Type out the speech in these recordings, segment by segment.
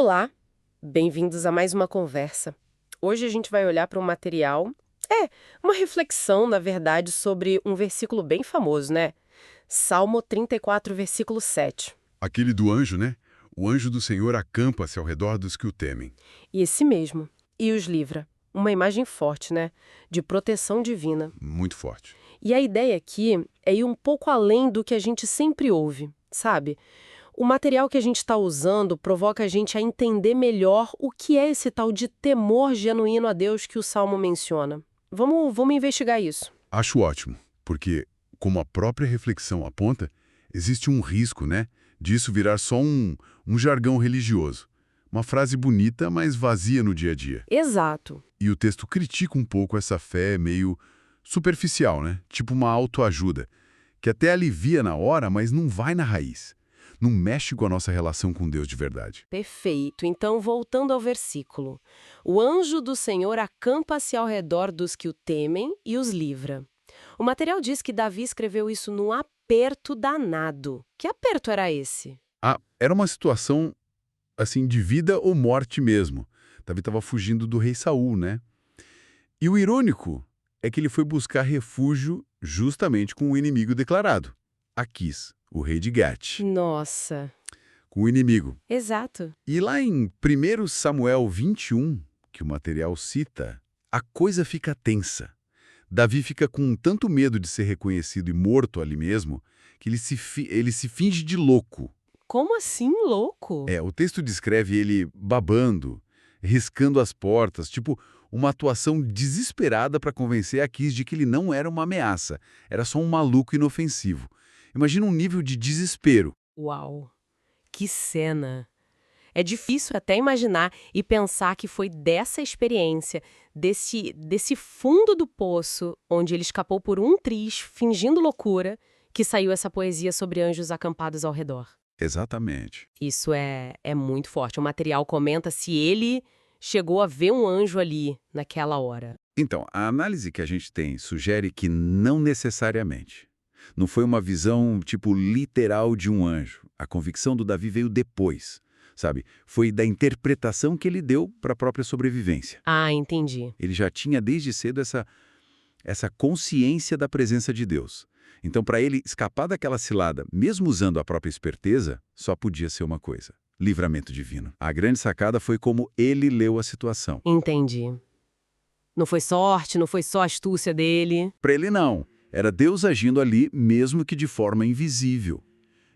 Olá, bem-vindos a mais uma conversa. Hoje a gente vai olhar para um material, uma reflexão, na verdade, sobre um versículo bem famoso, né? Salmo 34, versículo 7. Aquele do anjo, né? O anjo do Senhor acampa-se ao redor dos que o temem. E esse mesmo, e os livra. Uma imagem forte, né? De proteção divina. Muito forte. E a ideia aqui é ir um pouco além do que a gente sempre ouve, sabe? O material que a gente está usando provoca a gente a entender melhor o que é esse tal de temor genuíno a Deus que o Salmo menciona. Vamos investigar isso. Acho ótimo, porque, como a própria reflexão aponta, existe um risco, né? Disso virar só um jargão religioso. Uma frase bonita, mas vazia no dia a dia. Exato. E o texto critica um pouco essa fé meio superficial, né? Tipo uma autoajuda, que até alivia na hora, mas não vai na raiz. Não mexe com a nossa relação com Deus de verdade. Perfeito. Então, voltando ao versículo. O anjo do Senhor acampa-se ao redor dos que o temem e os livra. O material diz que Davi escreveu isso num aperto danado. Que aperto era esse? Ah, era uma situação, assim, de vida ou morte mesmo. Davi estava fugindo do rei Saul, né? E o irônico é que ele foi buscar refúgio justamente com o inimigo declarado, Aquis, o rei de Gate. Nossa. Com o inimigo. Exato. E lá em 1 Samuel 21, que o material cita, a coisa fica tensa. Davi fica com tanto medo de ser reconhecido e morto ali mesmo, que ele se finge de louco. Como assim, louco? O texto descreve ele babando, riscando as portas, tipo uma atuação desesperada para convencer Aquis de que ele não era uma ameaça, era só um maluco inofensivo. Imagina um nível de desespero. Uau. Que cena! É difícil até imaginar e pensar que foi dessa experiência, desse fundo do poço, onde ele escapou por um triz, fingindo loucura, que saiu essa poesia sobre anjos acampados ao redor. Exatamente. Isso é muito forte. O material comenta se ele chegou a ver um anjo ali, naquela hora. Então, a análise que a gente tem sugere que não necessariamente. Não foi uma visão, tipo, literal de um anjo. A convicção do Davi veio depois, sabe? Foi da interpretação que ele deu para a própria sobrevivência. Ah, entendi. Ele já tinha desde cedo essa consciência da presença de Deus. Então, para ele escapar daquela cilada, mesmo usando a própria esperteza, só podia ser uma coisa: livramento divino. A grande sacada foi como ele leu a situação. Entendi. Não foi sorte, não foi só astúcia dele. Para ele, não. Era Deus agindo ali, mesmo que de forma invisível.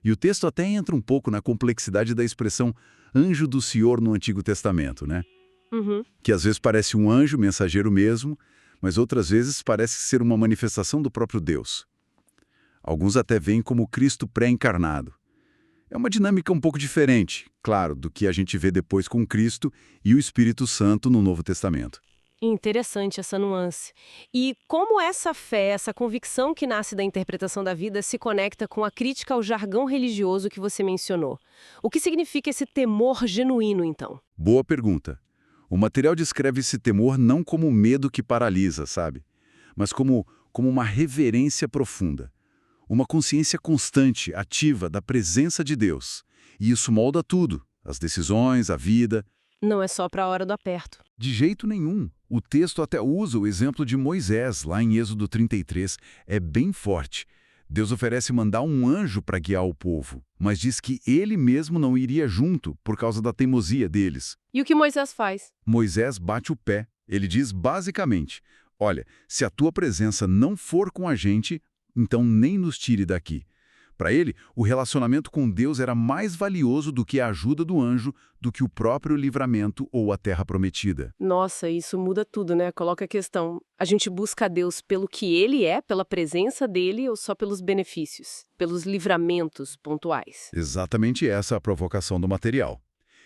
E o texto até entra um pouco na complexidade da expressão anjo do Senhor no Antigo Testamento, né? Uhum. Que às vezes parece um anjo, mensageiro mesmo, mas outras vezes parece ser uma manifestação do próprio Deus. Alguns até veem como Cristo pré-encarnado. É uma dinâmica um pouco diferente, claro, do que a gente vê depois com Cristo e o Espírito Santo no Novo Testamento. Interessante essa nuance. E como essa fé, essa convicção que nasce da interpretação da vida se conecta com a crítica ao jargão religioso que você mencionou? O que significa esse temor genuíno, então? Boa pergunta. O material descreve esse temor não como medo que paralisa, sabe? Mas como uma reverência profunda. Uma consciência constante, ativa, da presença de Deus. E isso molda tudo, as decisões, a vida. Não é só para a hora do aperto. De jeito nenhum. O texto até usa o exemplo de Moisés, lá em Êxodo 33. É bem forte. Deus oferece mandar um anjo para guiar o povo, mas diz que ele mesmo não iria junto por causa da teimosia deles. E o que Moisés faz? Moisés bate o pé. Ele diz basicamente: olha, se a tua presença não for com a gente, então nem nos tire daqui. Para ele, o relacionamento com Deus era mais valioso do que a ajuda do anjo, do que o próprio livramento ou a terra prometida. Nossa, isso muda tudo, né? Coloca a questão. A gente busca a Deus pelo que ele é, pela presença dele, ou só pelos benefícios, pelos livramentos pontuais? Exatamente essa é a provocação do material.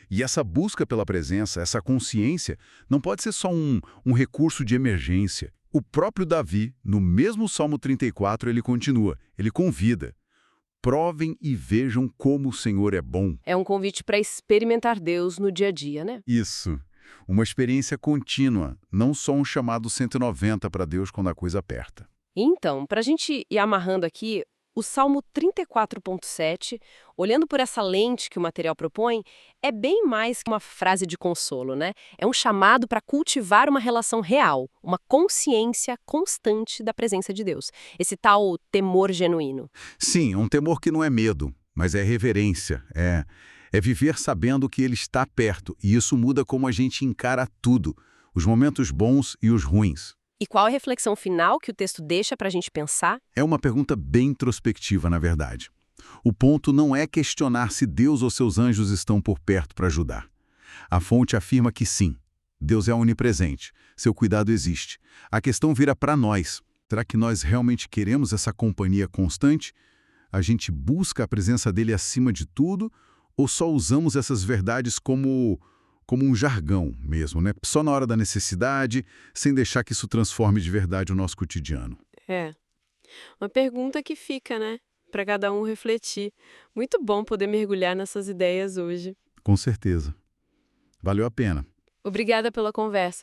E essa busca pela presença, essa consciência, não pode ser só um recurso de emergência. O próprio Davi, no mesmo Salmo 34, ele continua, ele convida. Provem e vejam como o Senhor é bom. É um convite para experimentar Deus no dia a dia, né? Isso. Uma experiência contínua, não só um chamado 190 para Deus quando a coisa aperta. Então, para a gente ir amarrando aqui, o o Salmo 34,7, olhando por essa lente que o material propõe, é bem mais que uma frase de consolo, né? É um chamado para cultivar uma relação real, uma consciência constante da presença de Deus. Esse tal temor genuíno. Sim, um temor que não é medo, mas é reverência, é viver sabendo que ele está perto, e isso muda como a gente encara tudo, os momentos bons e os ruins. E qual a reflexão final que o texto deixa para a gente pensar? É uma pergunta bem introspectiva, na verdade. O ponto não é questionar se Deus ou seus anjos estão por perto para ajudar. A fonte afirma que sim, Deus é onipresente, seu cuidado existe. A questão vira para nós. Será que nós realmente queremos essa companhia constante? A gente busca a presença dele acima de tudo ou só usamos essas verdades como um jargão mesmo, né? Só na hora da necessidade, sem deixar que isso transforme de verdade o nosso cotidiano? É, uma pergunta que fica, né? Para cada um refletir. Muito bom poder mergulhar nessas ideias hoje. Com certeza. Valeu a pena. Obrigada pela conversa.